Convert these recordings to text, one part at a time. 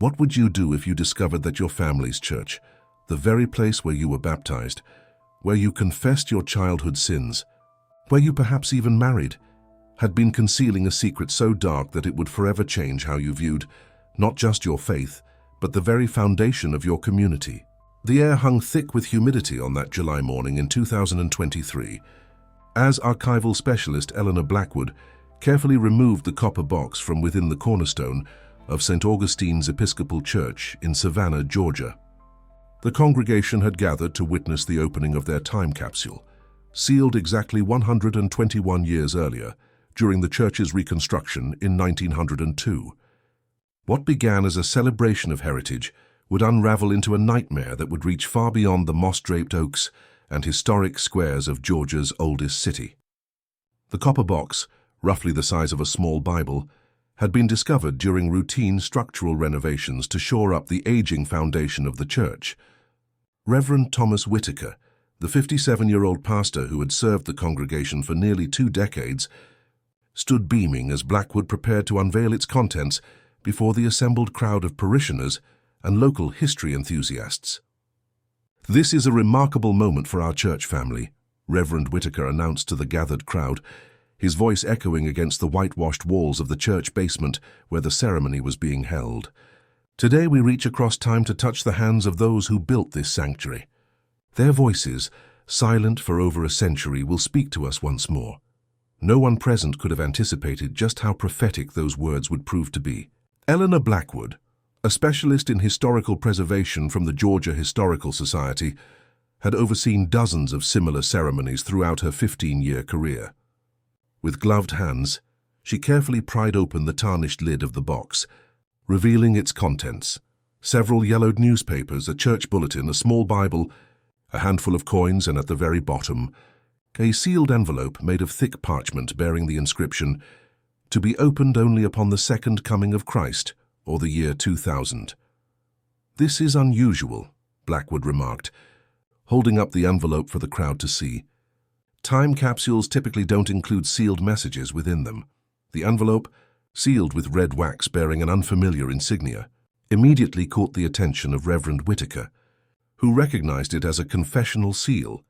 What would you do if you discovered that your family's church, the very place where you were baptized, where you confessed your childhood sins, where you perhaps even married, had been concealing a secret so dark that it would forever change how you viewed not just your faith, but the very foundation of your community? The air hung thick with humidity on that July morning in 2023, as archival specialist Eleanor Blackwood carefully removed the copper box from within the cornerstone of St. Augustine's Episcopal Church in Savannah, Georgia. The congregation had gathered to witness the opening of their time capsule, sealed exactly 121 years earlier, during the church's reconstruction in 1902. What began as a celebration of heritage would unravel into a nightmare that would reach far beyond the moss-draped oaks and historic squares of Georgia's oldest city. The copper box, roughly the size of a small Bible, had been discovered during routine structural renovations to shore up the aging foundation of the church. Reverend Thomas Whitaker, the 57-year-old pastor who had served the congregation for nearly 2 decades, stood beaming as Blackwood prepared to unveil its contents before the assembled crowd of parishioners and local history enthusiasts. "This is a remarkable moment for our church family," Reverend Whitaker announced to the gathered crowd, his voice echoing against the whitewashed walls of the church basement where the ceremony was being held. "Today we reach across time to touch the hands of those who built this sanctuary. Their voices, silent for over a century, will speak to us once more." No one present could have anticipated just how prophetic those words would prove to be. Eleanor Blackwood, a specialist in historical preservation from the Georgia Historical Society, had overseen dozens of similar ceremonies throughout her 15-year career. With gloved hands, she carefully pried open the tarnished lid of the box, revealing its contents: several yellowed newspapers, a church bulletin, a small Bible, a handful of coins, and at the very bottom, a sealed envelope made of thick parchment bearing the inscription, "To be opened only upon the second coming of Christ, or the year 2000. "This is unusual," Blackwood remarked, holding up the envelope for the crowd to see. "Time capsules typically don't include sealed messages within them." The envelope, sealed with red wax bearing an unfamiliar insignia, immediately caught the attention of Reverend Whitaker, who recognized it as a confessional seal,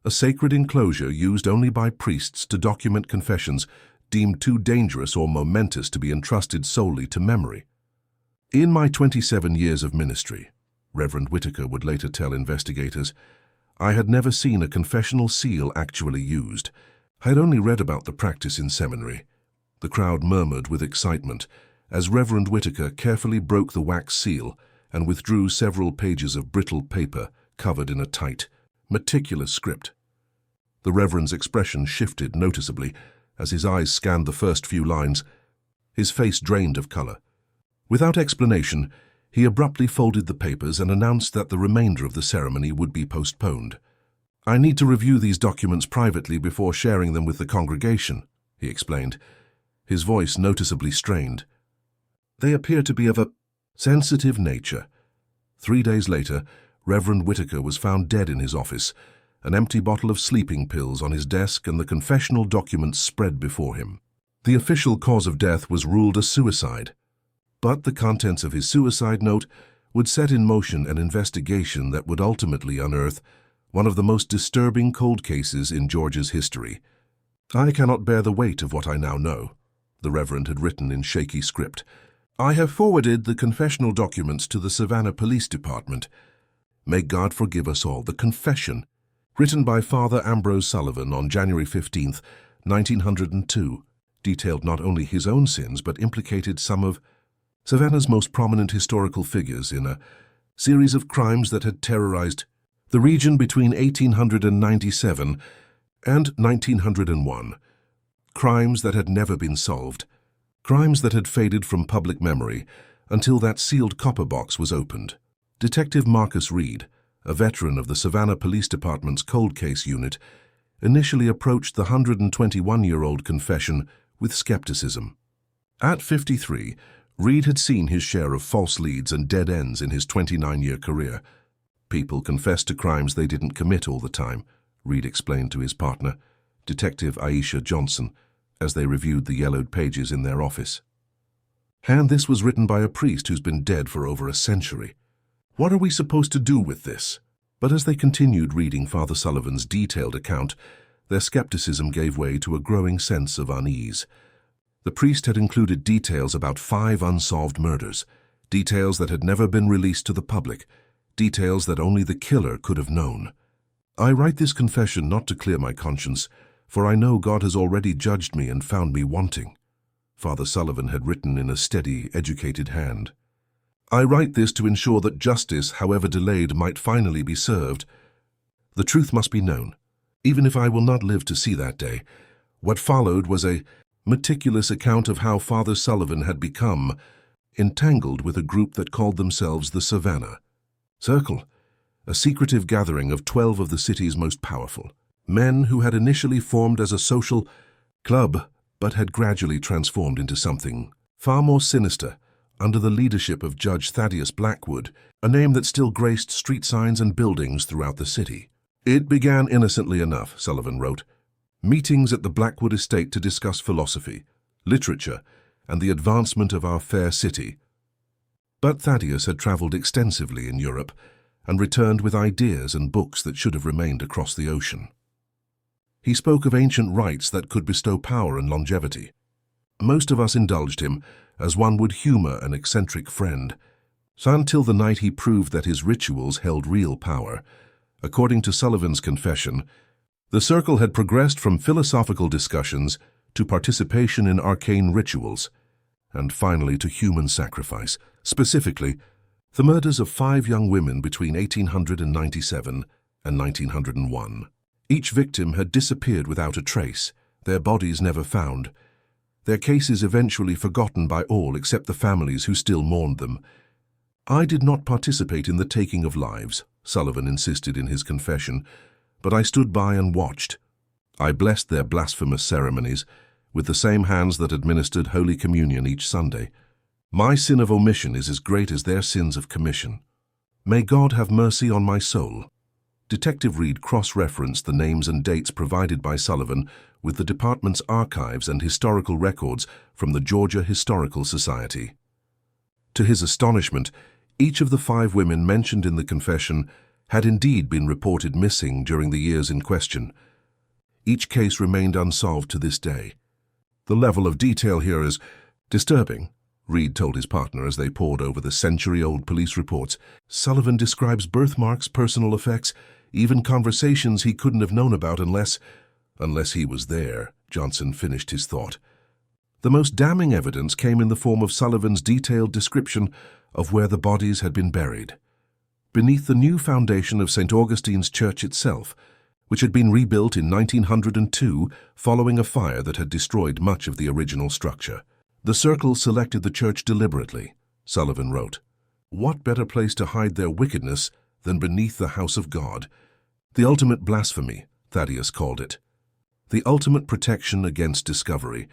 a sacred enclosure used only by priests to document confessions deemed too dangerous or momentous to be entrusted solely to memory. "In my 27 years of ministry," Reverend Whitaker would later tell investigators, "I had never seen a confessional seal actually used. I had only read about the practice in seminary." The crowd murmured with excitement as Reverend Whitaker carefully broke the wax seal and withdrew several pages of brittle paper covered in a tight, meticulous script. The Reverend's expression shifted noticeably as his eyes scanned the first few lines. His face drained of color. Without explanation, he abruptly folded the papers and announced that the remainder of the ceremony would be postponed. "I need to review these documents privately before sharing them with the congregation," he explained, his voice noticeably strained. "They appear to be of a sensitive nature." 3 days later, Reverend Whitaker was found dead in his office, an empty bottle of sleeping pills on his desk and the confessional documents spread before him. The official cause of death was ruled a suicide, but the contents of his suicide note would set in motion an investigation that would ultimately unearth one of the most disturbing cold cases in Georgia's history. "I cannot bear the weight of what I now know," the Reverend had written in shaky script. "I have forwarded the confessional documents to the Savannah Police Department. May God forgive us all." The confession, written by Father Ambrose Sullivan on January 15, 1902, detailed not only his own sins but implicated some of Savannah's most prominent historical figures in a series of crimes that had terrorized the region between 1897 and 1901. Crimes that had never been solved. Crimes that had faded from public memory until that sealed copper box was opened. Detective Marcus Reed, a veteran of the Savannah Police Department's cold case unit, initially approached the 121-year-old confession with skepticism. At 53, Reed had seen his share of false leads and dead ends in his 29-year career. "People confessed to crimes they didn't commit all the time," Reed explained to his partner, Detective Aisha Johnson, as they reviewed the yellowed pages in their office. And this was written by a priest who's been dead for over a century. What are we supposed to do with this? But as they continued reading Father Sullivan's detailed account, their skepticism gave way to a growing sense of unease. The priest had included details about 5 unsolved murders, details that had never been released to the public, details that only the killer could have known. I write this confession not to clear my conscience, for I know God has already judged me and found me wanting. Father Sullivan had written in a steady, educated hand. I write this to ensure that justice, however delayed, might finally be served. The truth must be known, even if I will not live to see that day. What followed was a meticulous account of how Father Sullivan had become entangled with a group that called themselves the Savannah Circle, a secretive gathering of 12 of the city's most powerful men who had initially formed as a social club but had gradually transformed into something far more sinister under the leadership of Judge Thaddeus Blackwood, a name that still graced street signs and buildings throughout the city. It began innocently enough, Sullivan wrote. Meetings at the Blackwood estate to discuss philosophy, literature, and the advancement of our fair city. But Thaddeus had traveled extensively in Europe and returned with ideas and books that should have remained across the ocean. He spoke of ancient rites that could bestow power and longevity. Most of us indulged him, as one would humor an eccentric friend, so until the night he proved that his rituals held real power. According to Sullivan's confession, the circle had progressed from philosophical discussions to participation in arcane rituals, and finally to human sacrifice, specifically the murders of 5 young women between 1897 and 1901. Each victim had disappeared without a trace, their bodies never found, their cases eventually forgotten by all except the families who still mourned them. I did not participate in the taking of lives, Sullivan insisted in his confession, but I stood by and watched. I blessed their blasphemous ceremonies with the same hands that administered Holy Communion each Sunday. My sin of omission is as great as their sins of commission. May God have mercy on my soul. Detective Reed cross-referenced the names and dates provided by Sullivan with the department's archives and historical records from the Georgia Historical Society. To his astonishment, each of the 5 women mentioned in the confession had indeed been reported missing during the years in question. Each case remained unsolved to this day. The level of detail here is disturbing, Reed told his partner as they pored over the century-old police reports. Sullivan describes birthmarks, personal effects, even conversations he couldn't have known about unless he was there, Johnson finished his thought. The most damning evidence came in the form of Sullivan's detailed description of where the bodies had been buried. Beneath the new foundation of St. Augustine's Church itself, which had been rebuilt in 1902 following a fire that had destroyed much of the original structure. The circle selected the church deliberately, Sullivan wrote. What better place to hide their wickedness than beneath the house of God? The ultimate blasphemy, Thaddeus called it. The ultimate protection against discovery.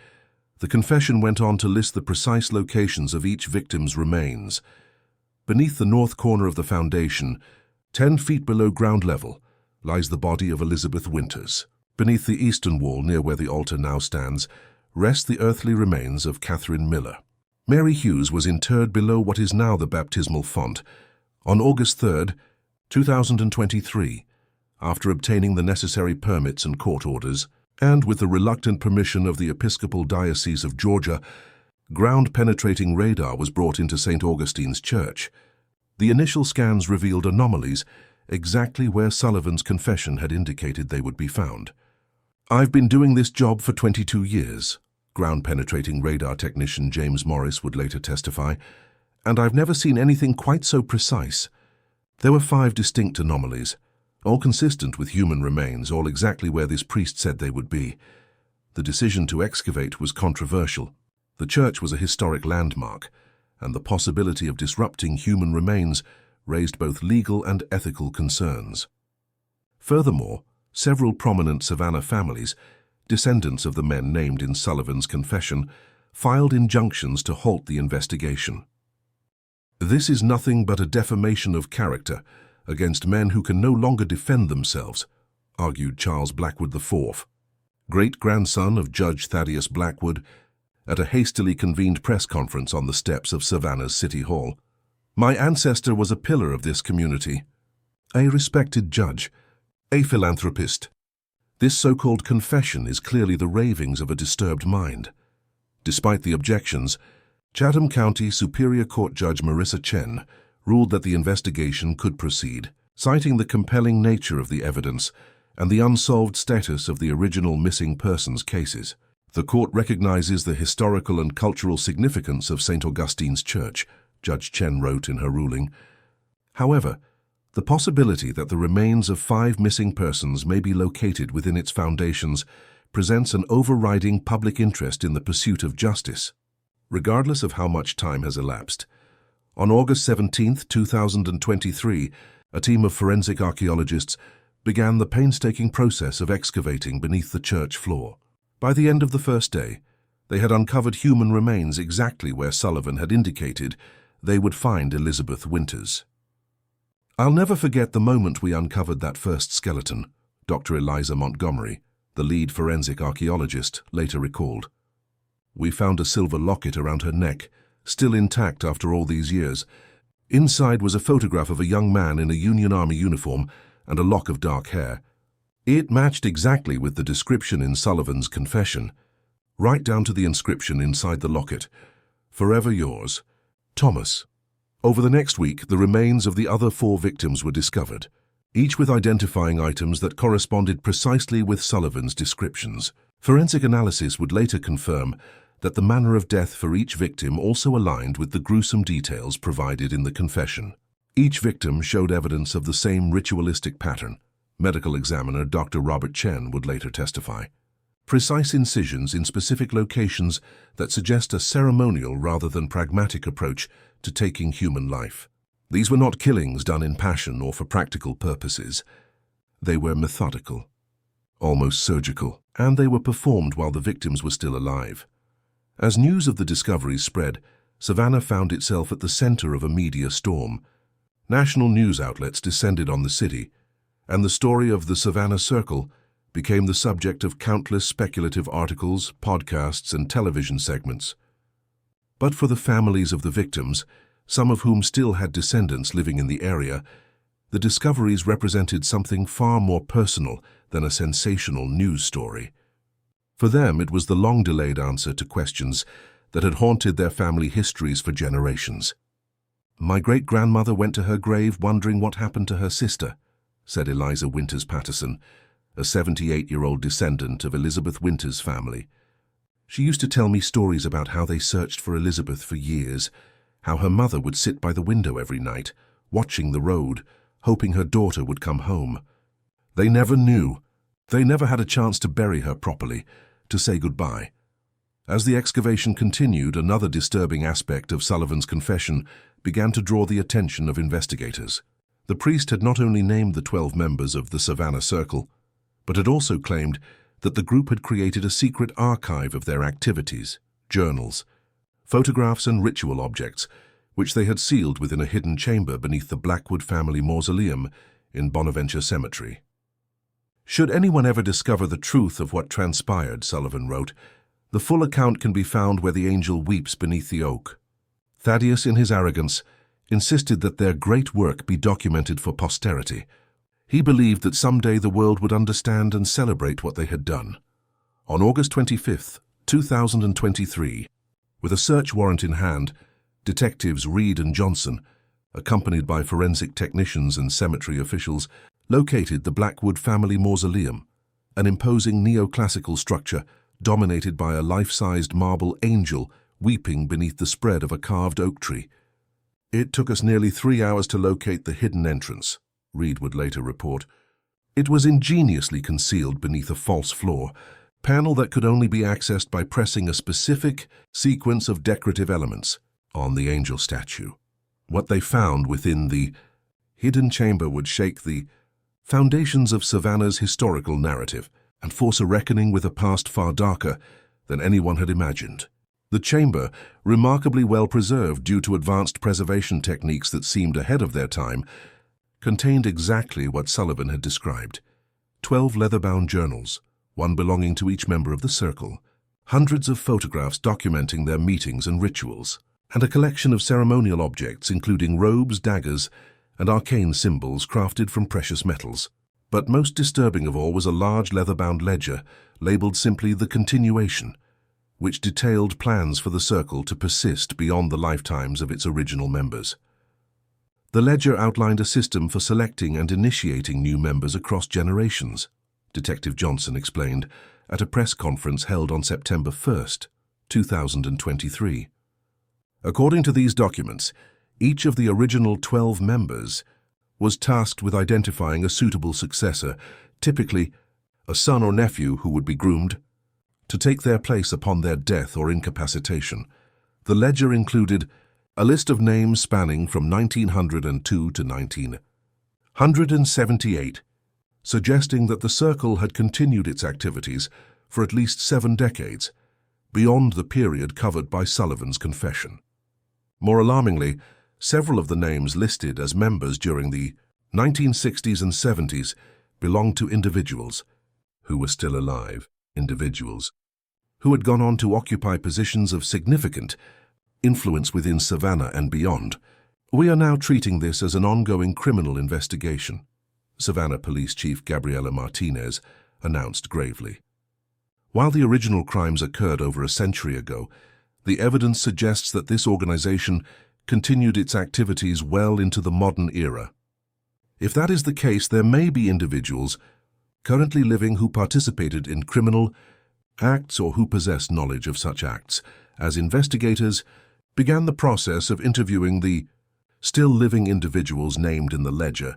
The confession went on to list the precise locations of each victim's remains. Beneath the north corner of the foundation, 10 feet below ground level, lies the body of Elizabeth Winters. Beneath the eastern wall, near where the altar now stands, rest the earthly remains of Catherine Miller. Mary Hughes was interred below what is now the baptismal font on August 3, 2023, after obtaining the necessary permits and court orders, and with the reluctant permission of the Episcopal Diocese of Georgia, ground-penetrating radar was brought into St. Augustine's Church. The initial scans revealed anomalies exactly where Sullivan's confession had indicated they would be found. I've been doing this job for 22 years, ground-penetrating radar technician James Morris would later testify, and I've never seen anything quite so precise. There were 5 distinct anomalies, all consistent with human remains, all exactly where this priest said they would be. The decision to excavate was controversial. The church was a historic landmark, and the possibility of disrupting human remains raised both legal and ethical concerns. Furthermore, several prominent Savannah families, descendants of the men named in Sullivan's confession, filed injunctions to halt the investigation. This is nothing but a defamation of character against men who can no longer defend themselves, argued Charles Blackwood IV, great-grandson of Judge Thaddeus Blackwood at a hastily convened press conference on the steps of Savannah's City Hall. My ancestor was a pillar of this community, a respected judge, a philanthropist. This so-called confession is clearly the ravings of a disturbed mind. Despite the objections, Chatham County Superior Court Judge Marissa Chen ruled that the investigation could proceed, citing the compelling nature of the evidence and the unsolved status of the original missing persons cases. The court recognizes the historical and cultural significance of St. Augustine's Church, Judge Chen wrote in her ruling. However, the possibility that the remains of 5 missing persons may be located within its foundations presents an overriding public interest in the pursuit of justice. Regardless of how much time has elapsed, on August 17, 2023, a team of forensic archaeologists began the painstaking process of excavating beneath the church floor. By the end of the first day, they had uncovered human remains exactly where Sullivan had indicated they would find Elizabeth Winters. "I'll never forget the moment we uncovered that first skeleton," Dr. Eliza Montgomery, the lead forensic archaeologist, later recalled. "We found a silver locket around her neck, still intact after all these years. Inside was a photograph of a young man in a Union Army uniform and a lock of dark hair. It matched exactly with the description in Sullivan's confession, right down to the inscription inside the locket, 'Forever yours, Thomas.'" Over the next week, the remains of the other 4 victims were discovered, each with identifying items that corresponded precisely with Sullivan's descriptions. Forensic analysis would later confirm that the manner of death for each victim also aligned with the gruesome details provided in the confession. Each victim showed evidence of the same ritualistic pattern, medical examiner Dr. Robert Chen would later testify. Precise incisions in specific locations that suggest a ceremonial rather than pragmatic approach to taking human life. These were not killings done in passion or for practical purposes. They were methodical, almost surgical, and they were performed while the victims were still alive. As news of the discoveries spread, Savannah found itself at the center of a media storm. National news outlets descended on the city, and the story of the Savannah Circle became the subject of countless speculative articles, podcasts, and television segments. But for the families of the victims, some of whom still had descendants living in the area, the discoveries represented something far more personal than a sensational news story. For them, it was the long-delayed answer to questions that had haunted their family histories for generations. "My great-grandmother went to her grave wondering what happened to her sister," said Eliza Winters Patterson, a 78-year-old descendant of Elizabeth Winters' family. "She used to tell me stories about how they searched for Elizabeth for years, how her mother would sit by the window every night, watching the road, hoping her daughter would come home. They never knew. They never had a chance to bury her properly, to say goodbye." As the excavation continued, another disturbing aspect of Sullivan's confession began to draw the attention of investigators. The priest had not only named the 12 members of the Savannah Circle, but had also claimed that the group had created a secret archive of their activities, journals, photographs and ritual objects, which they had sealed within a hidden chamber beneath the Blackwood family mausoleum in Bonaventure Cemetery. "Should anyone ever discover the truth of what transpired," Sullivan wrote, "the full account can be found where the angel weeps beneath the oak." Thaddeus, in his arrogance, insisted that their great work be documented for posterity. He believed that someday the world would understand and celebrate what they had done. On August 25, 2023, with a search warrant in hand, detectives Reed and Johnson, accompanied by forensic technicians and cemetery officials, located the Blackwood family mausoleum, an imposing neoclassical structure dominated by a life-sized marble angel weeping beneath the spread of a carved oak tree. "It took us nearly 3 hours to locate the hidden entrance," Reed would later report. "It was ingeniously concealed beneath a false floor, panel that could only be accessed by pressing a specific sequence of decorative elements on the angel statue. What they found within the hidden chamber would shake the foundations of Savannah's historical narrative and force a reckoning with a past far darker than anyone had imagined. The chamber, remarkably well preserved due to advanced preservation techniques that seemed ahead of their time, contained exactly what Sullivan had described: 12 leather-bound journals, one belonging to each member of the circle, hundreds of photographs documenting their meetings and rituals, and a collection of ceremonial objects including robes, daggers, and arcane symbols crafted from precious metals. But most disturbing of all was a large leather-bound ledger labeled simply The Continuation, which detailed plans for the circle to persist beyond the lifetimes of its original members. The ledger outlined a system for selecting and initiating new members across generations, Detective Johnson explained at a press conference held on September 1st, 2023. According to these documents, each of the original 12 members was tasked with identifying a suitable successor, typically a son or nephew who would be groomed, to take their place upon their death or incapacitation. The ledger included a list of names spanning from 1902 to 1978, suggesting that the circle had continued its activities for at least 7 decades, beyond the period covered by Sullivan's confession. More alarmingly, several of the names listed as members during the 1960s and 70s belonged to individuals who were still alive, who had gone on to occupy positions of significant influence within Savannah and beyond. We are now treating this as an ongoing criminal investigation, Savannah Police Chief Gabriela Martinez announced gravely. While the original crimes occurred over a century ago, the evidence suggests that this organization continued its activities well into the modern era. If that is the case, there may be individuals currently living who participated in criminal acts or who possess knowledge of such acts, as investigators began the process of interviewing the still living individuals named in the ledger.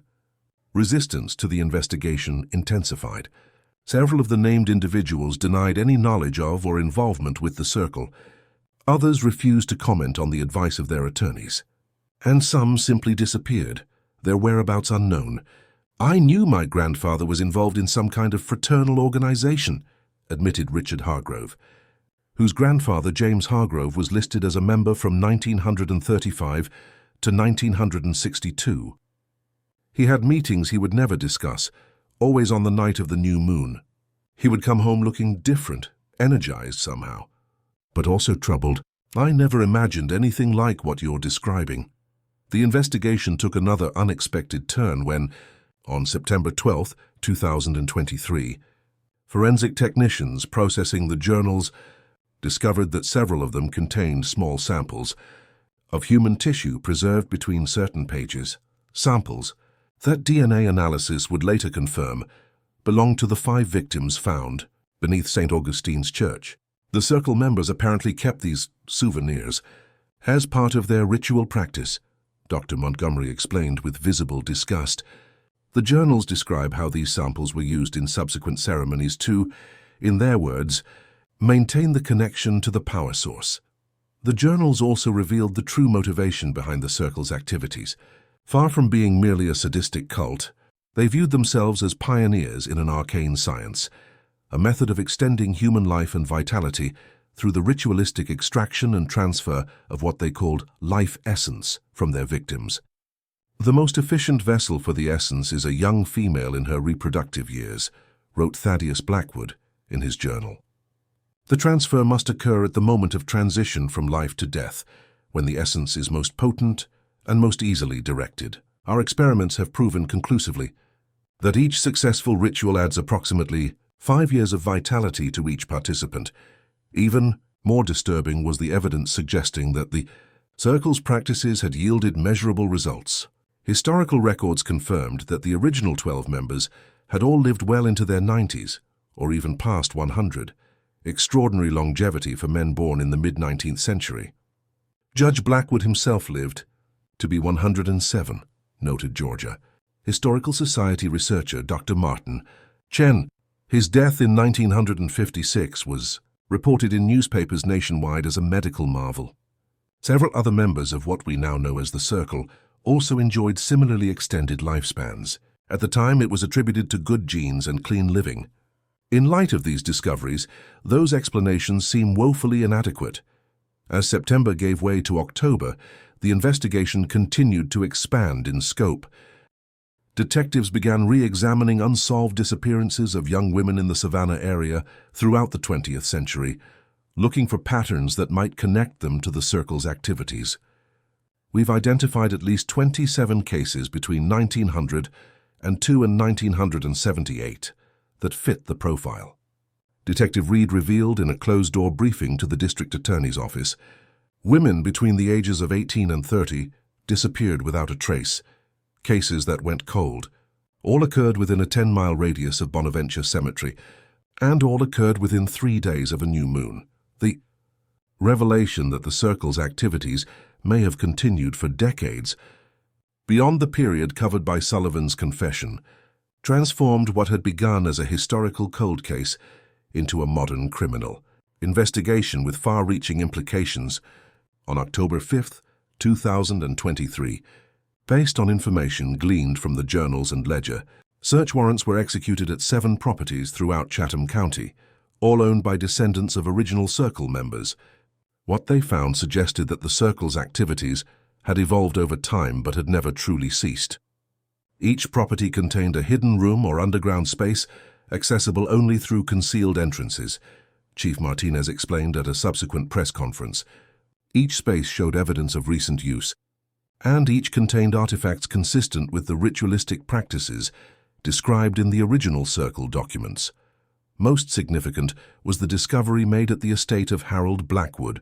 Resistance to the investigation intensified. Several of the named individuals denied any knowledge of or involvement with the circle. Others refused to comment on the advice of their attorneys. And some simply disappeared, their whereabouts unknown. "I knew my grandfather was involved in some kind of fraternal organization," admitted Richard Hargrove, whose grandfather, James Hargrove, was listed as a member from 1935 to 1962. He had meetings he would never discuss, always on the night of the new moon. He would come home looking different, energized somehow, but also troubled. "I never imagined anything like what you're describing." The investigation took another unexpected turn when, on September 12, 2023, forensic technicians processing the journals discovered that several of them contained small samples of human tissue preserved between certain pages. Samples that DNA analysis would later confirm belonged to the 5 victims found beneath St. Augustine's Church. The circle members apparently kept these souvenirs as part of their ritual practice, Dr. Montgomery explained with visible disgust. The journals describe how these samples were used in subsequent ceremonies to, in their words, maintain the connection to the power source. The journals also revealed the true motivation behind the circle's activities. Far from being merely a sadistic cult, they viewed themselves as pioneers in an arcane science, a method of extending human life and vitality through the ritualistic extraction and transfer of what they called life essence from their victims. "The most efficient vessel for the essence is a young female in her reproductive years," wrote Thaddeus Blackwood in his journal. "The transfer must occur at the moment of transition from life to death, when the essence is most potent and most easily directed. Our experiments have proven conclusively that each successful ritual adds approximately 5 years of vitality to each participant. Even more disturbing was the evidence suggesting that the circle's practices had yielded measurable results. Historical records confirmed that the original 12 members had all lived well into their 90s, or even past 100, extraordinary longevity for men born in the mid-19th century. Judge Blackwood himself lived to be 107, noted Georgia Historical Society researcher Dr. Martin Chen. His death in 1956 was reported in newspapers nationwide as a medical marvel. Several other members of what we now know as the Circle also enjoyed similarly extended lifespans. At the time, it was attributed to good genes and clean living. In light of these discoveries, those explanations seem woefully inadequate. As September gave way to October, the investigation continued to expand in scope. Detectives began re-examining unsolved disappearances of young women in the Savannah area throughout the 20th century, looking for patterns that might connect them to the circle's activities. We've identified at least 27 cases between 1900 and 1978 that fit the profile. Detective Reed revealed in a closed-door briefing to the district attorney's office, women between the ages of 18 and 30 disappeared without a trace. Cases that went cold. All occurred within a 10-mile radius of Bonaventure Cemetery, and all occurred within 3 days of a new moon. The revelation that the circle's activities may have continued for decades, beyond the period covered by Sullivan's confession, transformed what had begun as a historical cold case into a modern criminal investigation with far-reaching implications. On October 5, 2023, based on information gleaned from the journals and ledger, search warrants were executed at 7 properties throughout Chatham County, all owned by descendants of original Circle members. What they found suggested that the Circle's activities had evolved over time but had never truly ceased. Each property contained a hidden room or underground space accessible only through concealed entrances, Chief Martinez explained at a subsequent press conference. Each space showed evidence of recent use, and each contained artifacts consistent with the ritualistic practices described in the original Circle documents. Most significant was the discovery made at the estate of Harold Blackwood,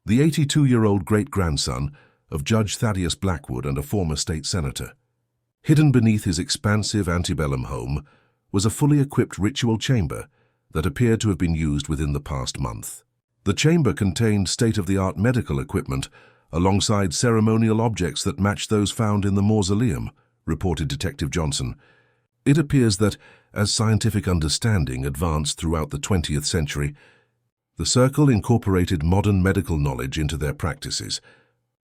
the 82-year-old great-grandson of Judge Thaddeus Blackwood and a former state senator. Hidden beneath his expansive antebellum home was a fully equipped ritual chamber that appeared to have been used within the past month. The chamber contained state-of-the-art medical equipment alongside ceremonial objects that matched those found in the mausoleum, reported Detective Johnson. It appears that, as scientific understanding advanced throughout the 20th century, the Circle incorporated modern medical knowledge into their practices,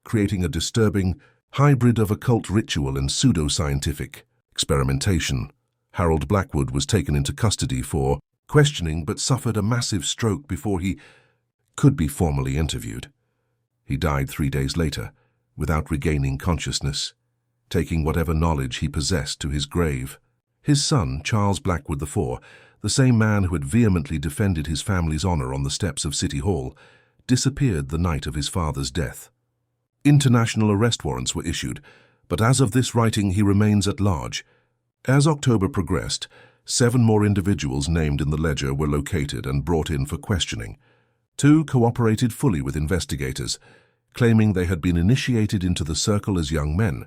creating a disturbing hybrid of occult ritual and pseudo-scientific experimentation. Harold Blackwood was taken into custody for questioning but suffered a massive stroke before he could be formally interviewed. He died 3 days later, without regaining consciousness, taking whatever knowledge he possessed to his grave. His son, Charles Blackwood IV, the same man who had vehemently defended his family's honor on the steps of City Hall, disappeared the night of his father's death. International arrest warrants were issued, but as of this writing he remains at large. As October progressed, 7 more individuals named in the ledger were located and brought in for questioning. 2 cooperated fully with investigators, claiming they had been initiated into the Circle as young men,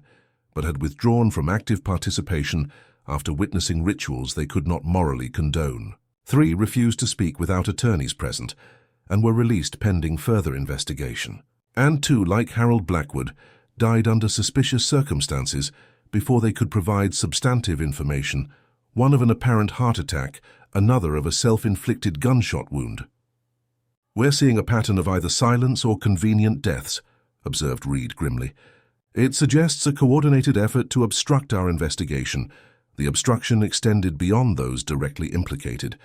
but had withdrawn from active participation after witnessing rituals they could not morally condone. 3 refused to speak without attorneys present and were released pending further investigation. And 2, like Harold Blackwood, died under suspicious circumstances before they could provide substantive information, one of an apparent heart attack, another of a self-inflicted gunshot wound. "We're seeing a pattern of either silence or convenient deaths," observed Reed grimly. "It suggests a coordinated effort to obstruct our investigation. The obstruction extended beyond those directly implicated.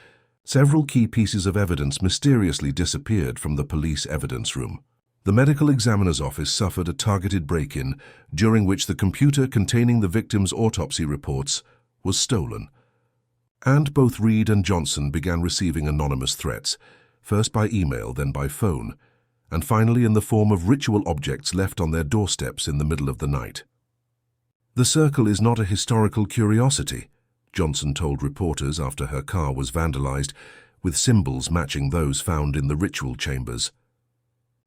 Several key pieces of evidence mysteriously disappeared from the police evidence room. The medical examiner's office suffered a targeted break-in, during which the computer containing the victim's autopsy reports was stolen. And both Reed and Johnson began receiving anonymous threats, first by email, then by phone, and finally in the form of ritual objects left on their doorsteps in the middle of the night. "The Circle is not a historical curiosity," Johnson told reporters after her car was vandalized, with symbols matching those found in the ritual chambers.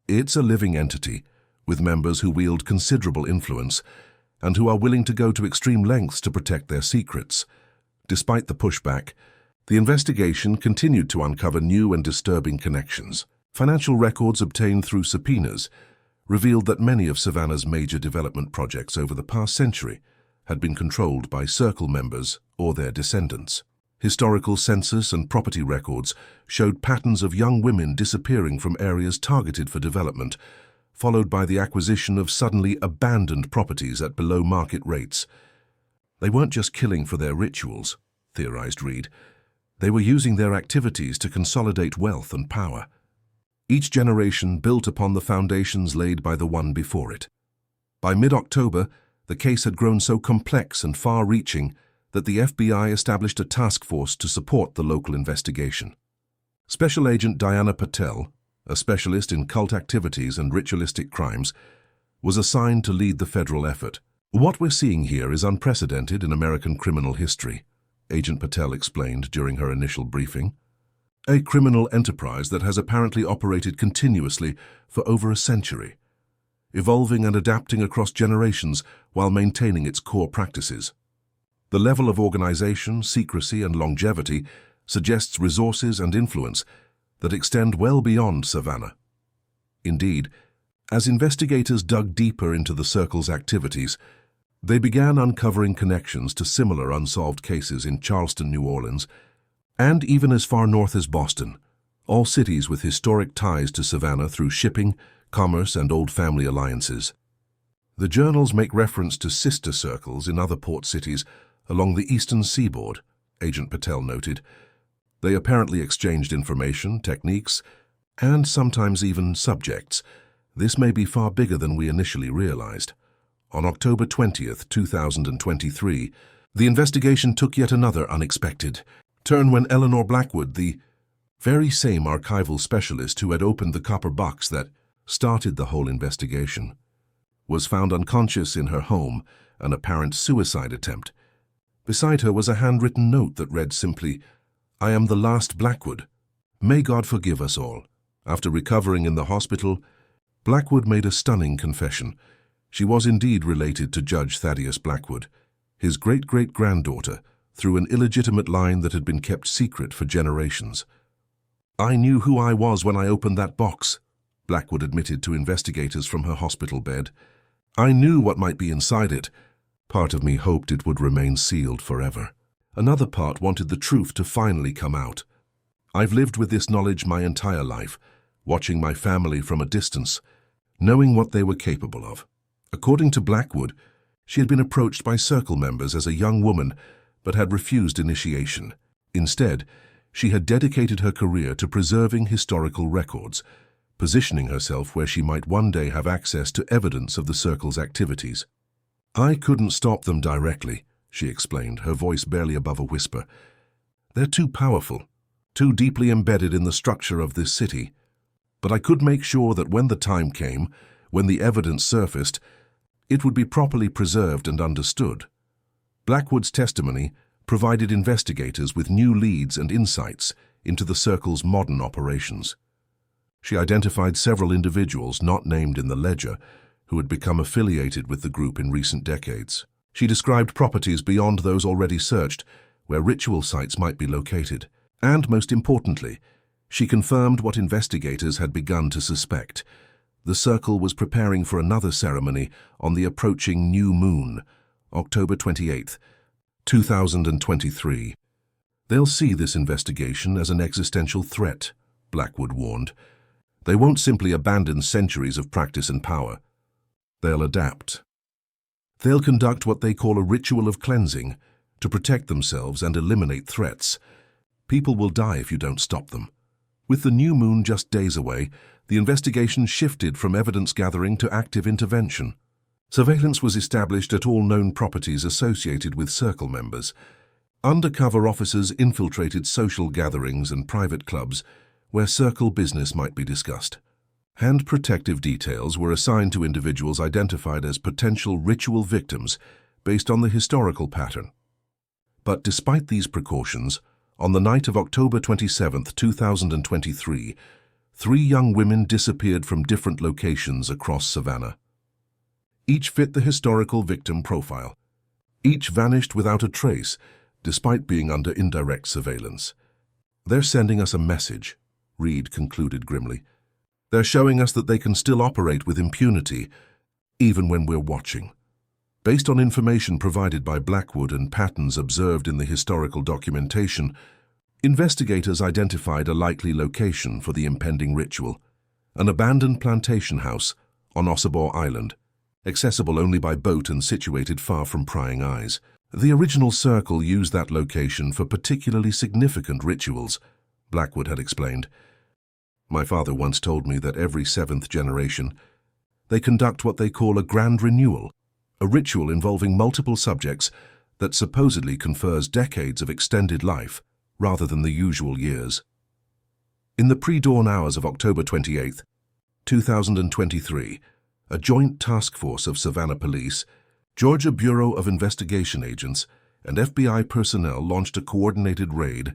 "It's a living entity, with members who wield considerable influence and who are willing to go to extreme lengths to protect their secrets." Despite the pushback, the investigation continued to uncover new and disturbing connections. Financial records obtained through subpoenas revealed that many of Savannah's major development projects over the past century had been controlled by Circle members or their descendants. Historical census and property records showed patterns of young women disappearing from areas targeted for development, followed by the acquisition of suddenly abandoned properties at below-market rates. "They weren't just killing for their rituals," theorized Reed. "They were using their activities to consolidate wealth and power. Each generation built upon the foundations laid by the one before it." By mid-October, the case had grown so complex and far-reaching that the FBI established a task force to support the local investigation. Special Agent Diana Patel, a specialist in cult activities and ritualistic crimes, was assigned to lead the federal effort. What we're seeing here is unprecedented in American criminal history, Agent Patel explained during her initial briefing. A criminal enterprise that has apparently operated continuously for over a century, evolving and adapting across generations while maintaining its core practices. The level of organization, secrecy, and longevity suggests resources and influence that extend well beyond Savannah. Indeed, as investigators dug deeper into the Circle's activities, they began uncovering connections to similar unsolved cases in Charleston, New Orleans, and even as far north as Boston, all cities with historic ties to Savannah through shipping, commerce, and old family alliances. The journals make reference to sister circles in other port cities along the eastern seaboard, Agent Patel noted. They apparently exchanged information, techniques, and sometimes even subjects. This may be far bigger than we initially realized. On October 20th, 2023, the investigation took yet another unexpected turn when Eleanor Blackwood, the very same archival specialist who had opened the copper box that started the whole investigation, was found unconscious in her home, an apparent suicide attempt. Beside her was a handwritten note that read simply, "I am the last Blackwood. May God forgive us all." After recovering in the hospital, Blackwood made a stunning confession. She was indeed related to Judge Thaddeus Blackwood, his great-great-granddaughter, through an illegitimate line that had been kept secret for generations. "I knew who I was when I opened that box," Blackwood admitted to investigators from her hospital bed. "I knew what might be inside it. Part of me hoped it would remain sealed forever. Another part wanted the truth to finally come out. I've lived with this knowledge my entire life, watching my family from a distance, knowing what they were capable of." According to Blackwood, she had been approached by Circle members as a young woman, but had refused initiation. Instead, she had dedicated her career to preserving historical records, positioning herself where she might one day have access to evidence of the Circle's activities. "I couldn't stop them directly," she explained, her voice barely above a whisper. "They're too powerful, too deeply embedded in the structure of this city. But I could make sure that when the time came, when the evidence surfaced, it would be properly preserved and understood." Blackwood's testimony provided investigators with new leads and insights into the Circle's modern operations. She identified several individuals not named in the ledger who had become affiliated with the group in recent decades. She described properties beyond those already searched, where ritual sites might be located. And, most importantly, she confirmed what investigators had begun to suspect. The Circle was preparing for another ceremony on the approaching new moon, October 28th, 2023. "They'll see this investigation as an existential threat," Blackwood warned. "They won't simply abandon centuries of practice and power. They'll adapt. They'll conduct what they call a ritual of cleansing to protect themselves and eliminate threats. People will die if you don't stop them." With the new moon just days away, the investigation shifted from evidence gathering to active intervention. Surveillance was established at all known properties associated with Circle members. Undercover officers infiltrated social gatherings and private clubs where Circle business might be discussed. Hand protective details were assigned to individuals identified as potential ritual victims based on the historical pattern. But despite these precautions, on the night of October 27, 2023, 3 young women disappeared from different locations across Savannah. Each fit the historical victim profile. Each vanished without a trace, despite being under indirect surveillance. "They're sending us a message," Reed concluded grimly. "They're showing us that they can still operate with impunity, even when we're watching." Based on information provided by Blackwood and patterns observed in the historical documentation, investigators identified a likely location for the impending ritual: an abandoned plantation house on Ossabaw Island, accessible only by boat and situated far from prying eyes. The original Circle used that location for particularly significant rituals, Blackwood had explained. "My father once told me that every 7th generation, they conduct what they call a grand renewal, a ritual involving multiple subjects that supposedly confers decades of extended life rather than the usual years." In the pre-dawn hours of October 28, 2023, a joint task force of Savannah Police, Georgia Bureau of Investigation agents, and FBI personnel launched a coordinated raid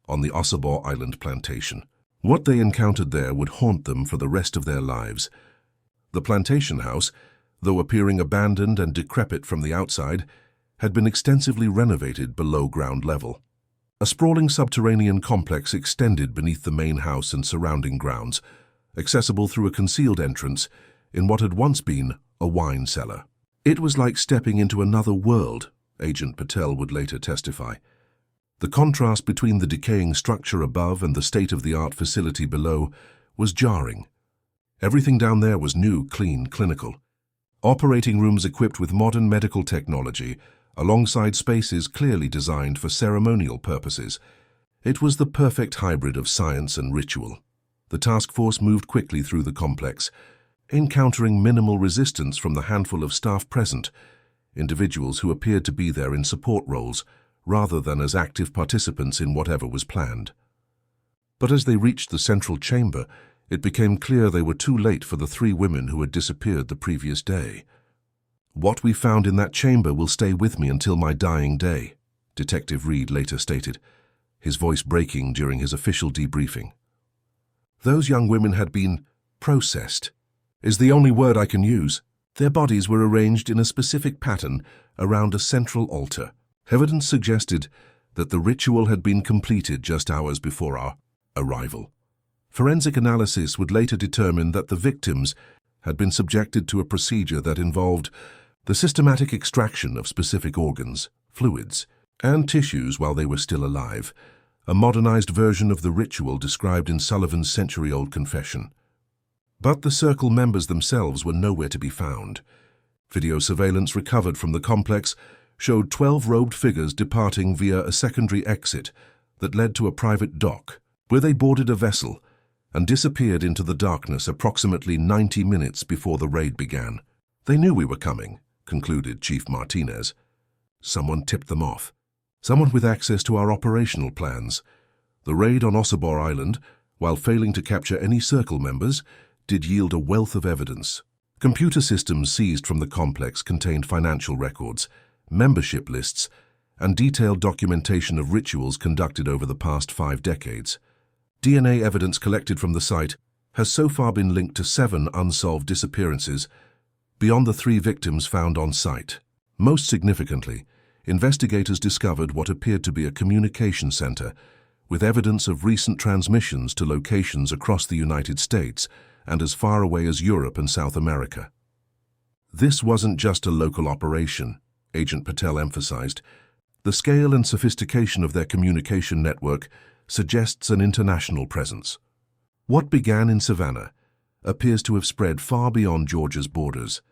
on the Ossabaw Island plantation. What they encountered there would haunt them for the rest of their lives. The plantation house, though appearing abandoned and decrepit from the outside, had been extensively renovated below ground level. A sprawling subterranean complex extended beneath the main house and surrounding grounds, accessible through a concealed entrance in what had once been a wine cellar. It was like stepping into another world, Agent Patel would later testify. The contrast between the decaying structure above and the state-of-the-art facility below was jarring. Everything down there was new, clean, clinical. Operating rooms equipped with modern medical technology, alongside spaces clearly designed for ceremonial purposes. It was the perfect hybrid of science and ritual. The task force moved quickly through the complex, encountering minimal resistance from the handful of staff present, individuals who appeared to be there in support roles, rather than as active participants in whatever was planned. But as they reached the central chamber, it became clear they were too late for the 3 women who had disappeared the previous day. "What we found in that chamber will stay with me until my dying day," Detective Reed later stated, his voice breaking during his official debriefing. "Those young women had been processed, is the only word I can use. Their bodies were arranged in a specific pattern around a central altar. Evidence suggested that the ritual had been completed just hours before our arrival. Forensic analysis would later determine that the victims had been subjected to a procedure that involved the systematic extraction of specific organs, fluids, and tissues while they were still alive, a modernized version of the ritual described in Sullivan's century-old confession. But the circle members themselves were nowhere to be found. Video surveillance recovered from the complex showed 12 robed figures departing via a secondary exit that led to a private dock, where they boarded a vessel and disappeared into the darkness approximately 90 minutes before the raid began. "They knew we were coming," concluded Chief Martinez. "Someone tipped them off. Someone with access to our operational plans. The raid on Ossabaw Island, while failing to capture any circle members, did yield a wealth of evidence. Computer systems seized from the complex contained financial records, membership lists, and detailed documentation of rituals conducted over the past 5 decades. DNA evidence collected from the site has so far been linked to 7 unsolved disappearances, beyond the 3 victims found on site. Most significantly, investigators discovered what appeared to be a communication center, with evidence of recent transmissions to locations across the United States and as far away as Europe and South America. This wasn't just a local operation, Agent Patel emphasized. The scale and sophistication of their communication network suggests an international presence. What began in Savannah appears to have spread far beyond Georgia's borders.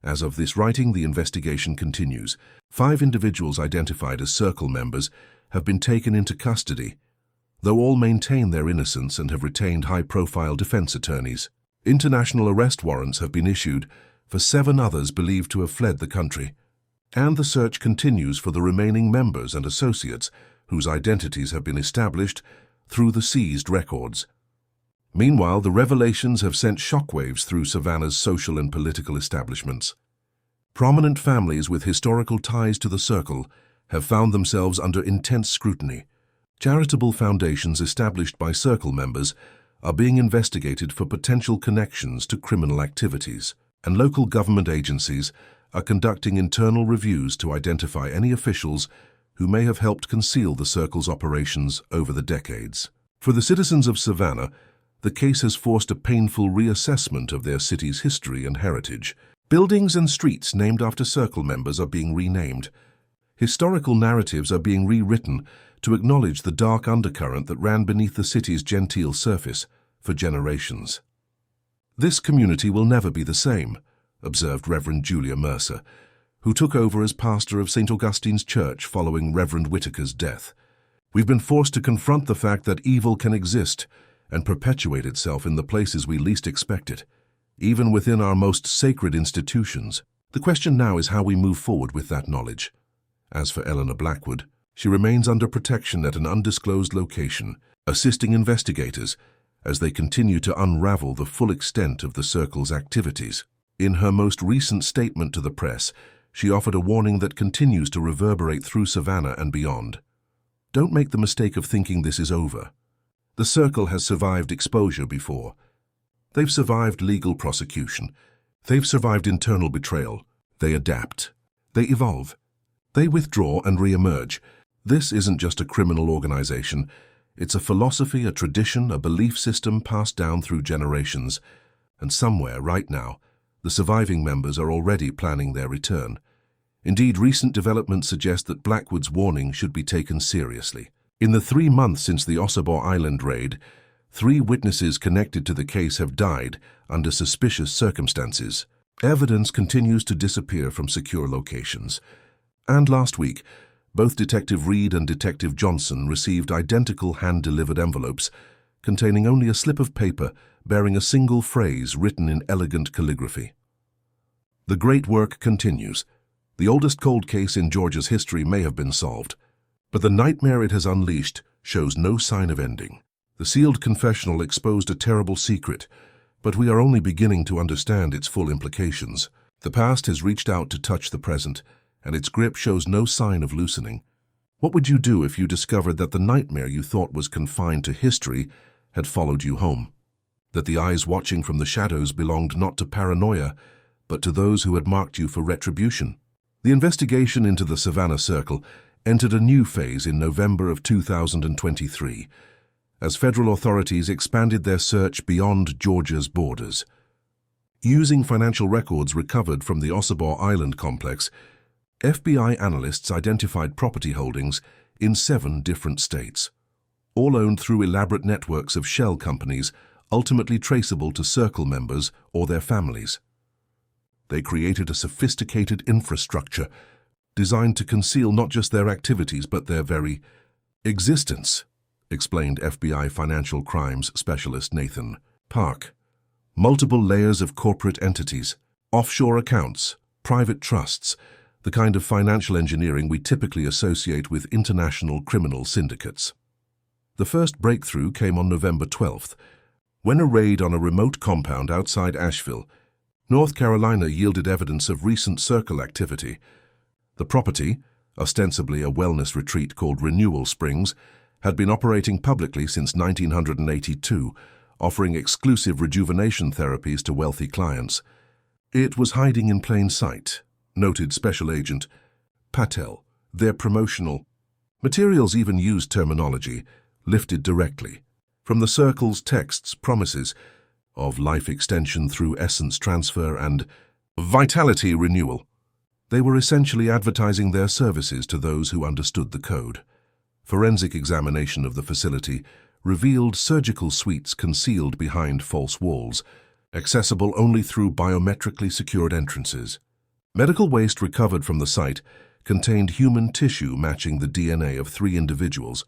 As of this writing, the investigation continues. 5 individuals identified as circle members have been taken into custody, though all maintain their innocence and have retained high-profile defense attorneys. International arrest warrants have been issued for 7 others believed to have fled the country, and the search continues for the remaining members and associates whose identities have been established through the seized records. Meanwhile, the revelations have sent shockwaves through Savannah's social and political establishments. Prominent families with historical ties to the circle have found themselves under intense scrutiny. Charitable foundations established by circle members are being investigated for potential connections to criminal activities, and local government agencies are conducting internal reviews to identify any officials who may have helped conceal the circle's operations over the decades. For the citizens of Savannah, the case has forced a painful reassessment of their city's history and heritage. Buildings and streets named after circle members are being renamed. Historical narratives are being rewritten to acknowledge the dark undercurrent that ran beneath the city's genteel surface for generations. "This community will never be the same," observed Reverend Julia Mercer, who took over as pastor of St. Augustine's Church following Reverend Whitaker's death. "We've been forced to confront the fact that evil can exist and perpetuate itself in the places we least expect it, even within our most sacred institutions. The question now is how we move forward with that knowledge." As for Eleanor Blackwood, she remains under protection at an undisclosed location, assisting investigators as they continue to unravel the full extent of the Circle's activities. In her most recent statement to the press, she offered a warning that continues to reverberate through Savannah and beyond. Don't make the mistake of thinking this is over. The Circle has survived exposure before. They've survived legal prosecution. They've survived internal betrayal. They adapt. They evolve. They withdraw and re-emerge. This isn't just a criminal organization. It's a philosophy, a tradition, a belief system passed down through generations. And somewhere, right now, the surviving members are already planning their return. Indeed, recent developments suggest that Blackwood's warning should be taken seriously. In the 3 months since the Ossabaw Island raid, 3 witnesses connected to the case have died under suspicious circumstances. Evidence continues to disappear from secure locations. And last week, both Detective Reed and Detective Johnson received identical hand-delivered envelopes containing only a slip of paper bearing a single phrase written in elegant calligraphy. The great work continues. The oldest cold case in Georgia's history may have been solved, but the nightmare it has unleashed shows no sign of ending. The sealed confessional exposed a terrible secret, but we are only beginning to understand its full implications. The past has reached out to touch the present, and its grip shows no sign of loosening. What would you do if you discovered that the nightmare you thought was confined to history had followed you home? That the eyes watching from the shadows belonged not to paranoia, but to those who had marked you for retribution? The investigation into the Savannah Circle entered a new phase in November of 2023, as federal authorities expanded their search beyond Georgia's borders. Using financial records recovered from the Ossabaw Island complex, FBI analysts identified property holdings in 7 different states, all owned through elaborate networks of shell companies ultimately traceable to Circle members or their families. They created a sophisticated infrastructure designed to conceal not just their activities but their very existence, explained FBI financial crimes specialist Nathan Park. Multiple layers of corporate entities, offshore accounts, private trusts, the kind of financial engineering we typically associate with international criminal syndicates. The first breakthrough came on November 12th, when a raid on a remote compound outside Asheville, North Carolina, yielded evidence of recent Circle activity. The property, ostensibly a wellness retreat called Renewal Springs, had been operating publicly since 1982, offering exclusive rejuvenation therapies to wealthy clients. It was hiding in plain sight, noted Special Agent Patel. Their promotional materials even used terminology lifted directly from the Circle's texts, promises of life extension through essence transfer and vitality renewal. They were essentially advertising their services to those who understood the code. Forensic examination of the facility revealed surgical suites concealed behind false walls, accessible only through biometrically secured entrances. Medical waste recovered from the site contained human tissue matching the DNA of 3 individuals,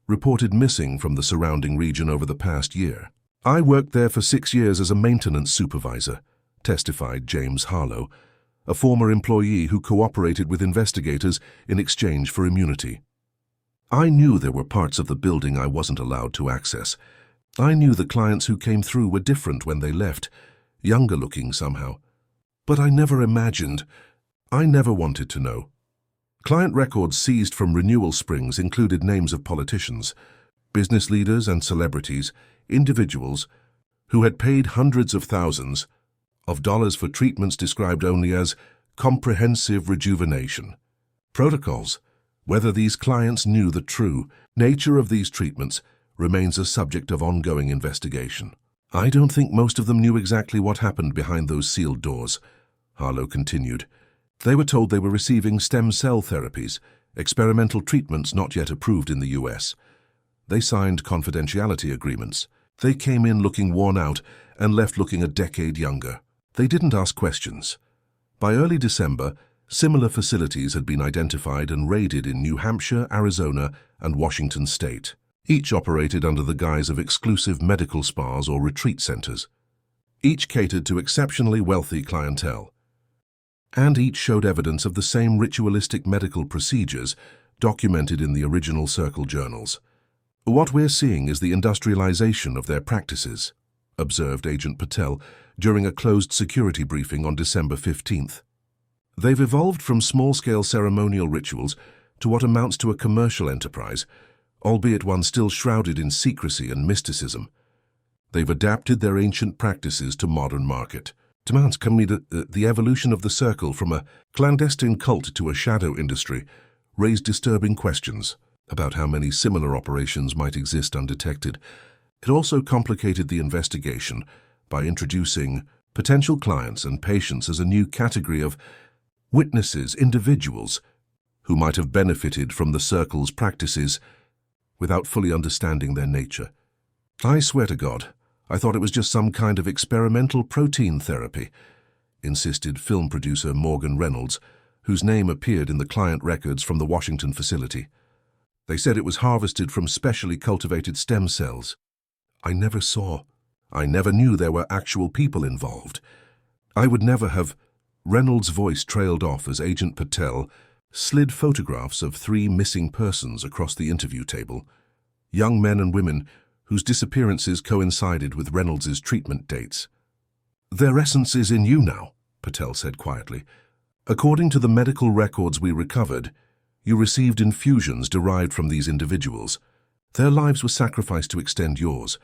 reported missing from the surrounding region over the past year. "I worked there for 6 years as a maintenance supervisor," testified James Harlow, a former employee who cooperated with investigators in exchange for immunity. "I knew there were parts of the building I wasn't allowed to access. I knew the clients who came through were different when they left, younger looking somehow. But I never wanted to know." Client records seized from Renewal Springs included names of politicians, business leaders and celebrities, individuals who had paid hundreds of thousands of dollars for treatments described only as comprehensive rejuvenation. Protocols. Whether these clients knew the true nature of these treatments remains a subject of ongoing investigation. "I don't think most of them knew exactly what happened behind those sealed doors," Harlow continued. "They were told they were receiving stem cell therapies, experimental treatments not yet approved in the US. They signed confidentiality agreements. They came in looking worn out and left looking a decade younger. They didn't ask questions." By early December, similar facilities had been identified and raided in New Hampshire, Arizona, and Washington state. Each operated under the guise of exclusive medical spas or retreat centers. Each catered to exceptionally wealthy clientele. And each showed evidence of the same ritualistic medical procedures documented in the original Circle journals. What we're seeing is the industrialization of their practices, observed Agent Patel during a closed security briefing on December 15th. They've evolved from small-scale ceremonial rituals to what amounts to a commercial enterprise, albeit one still shrouded in secrecy and mysticism. They've adapted their ancient practices to modern market. Demands the evolution of the circle from a clandestine cult to a shadow industry raised disturbing questions about how many similar operations might exist undetected. It also complicated the investigation by introducing potential clients and patients as a new category of witnesses, individuals who might have benefited from the circle's practices without fully understanding their nature. I swear to God, I thought it was just some kind of experimental protein therapy, insisted film producer Morgan Reynolds, whose name appeared in the client records from the Washington facility. They said it was harvested from specially cultivated stem cells. I never knew there were actual people involved. I would never have. Reynolds' voice trailed off as Agent Patel slid photographs of 3 missing persons across the interview table, young men and women whose disappearances coincided with Reynolds' treatment dates. Their essence is in you now, Patel said quietly. According to the medical records we recovered, you received infusions derived from these individuals. Their lives were sacrificed to extend yours.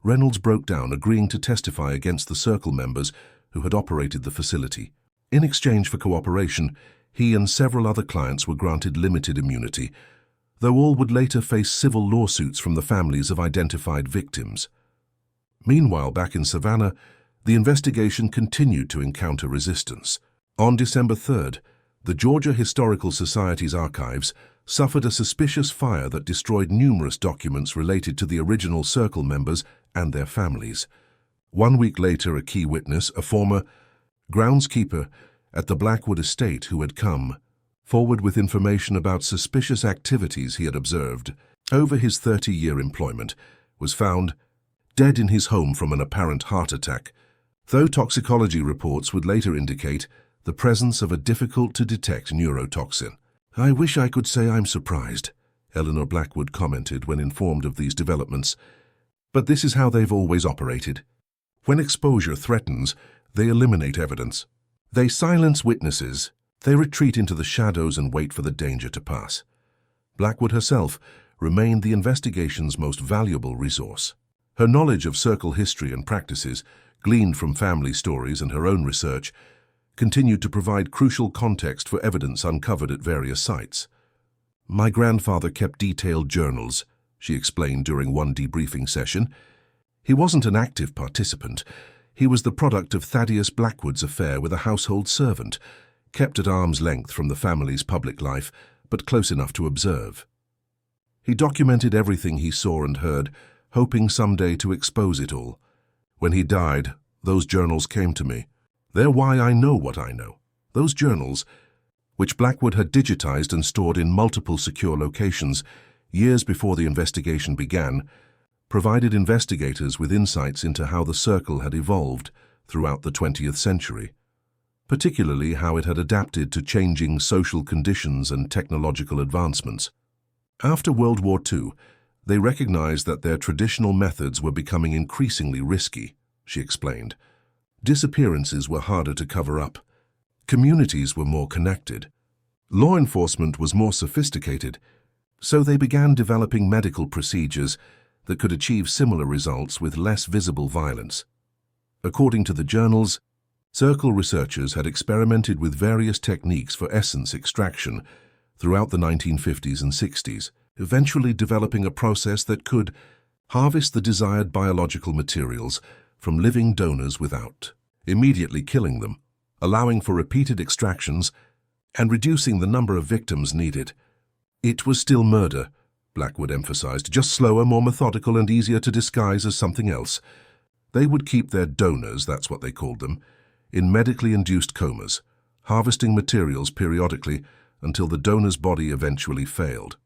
Reynolds broke down, agreeing to testify against the Circle members who had operated the facility. In exchange for cooperation, he and several other clients were granted limited immunity, though all would later face civil lawsuits from the families of identified victims. Meanwhile, back in Savannah, the investigation continued to encounter resistance. On December 3rd, the Georgia Historical Society's archives suffered a suspicious fire that destroyed numerous documents related to the original Circle members and their families. 1 week later, a key witness, a former groundskeeper at the Blackwood estate who had come forward with information about suspicious activities he had observed over his 30-year employment, was found dead in his home from an apparent heart attack, though toxicology reports would later indicate the presence of a difficult-to-detect neurotoxin. I wish I could say I'm surprised, Eleanor Blackwood commented when informed of these developments, but this is how they've always operated. When exposure threatens, they eliminate evidence. They silence witnesses. They retreat into the shadows and wait for the danger to pass. Blackwood herself remained the investigation's most valuable resource. Her knowledge of Circle history and practices, gleaned from family stories and her own research, continued to provide crucial context for evidence uncovered at various sites. My grandfather kept detailed journals, she explained during one debriefing session. He wasn't an active participant. He was the product of Thaddeus Blackwood's affair with a household servant, kept at arm's length from the family's public life, but close enough to observe. He documented everything he saw and heard, hoping someday to expose it all. When he died, those journals came to me. They're why I know what I know. Those journals, which Blackwood had digitized and stored in multiple secure locations years before the investigation began, provided investigators with insights into how the Circle had evolved throughout the 20th century, particularly how it had adapted to changing social conditions and technological advancements. After World War II, they recognized that their traditional methods were becoming increasingly risky, she explained. Disappearances were harder to cover up. Communities were more connected. Law enforcement was more sophisticated, so they began developing medical procedures that could achieve similar results with less visible violence. According to the journals, Circle researchers had experimented with various techniques for essence extraction throughout the 1950s and 60s, eventually developing a process that could harvest the desired biological materials from living donors without immediately killing them, allowing for repeated extractions and reducing the number of victims needed. It was still murder, Blackwood emphasized, just slower, more methodical, and easier to disguise as something else. They would keep their donors, that's what they called them, in medically induced comas, harvesting materials periodically until the donor's body eventually failed.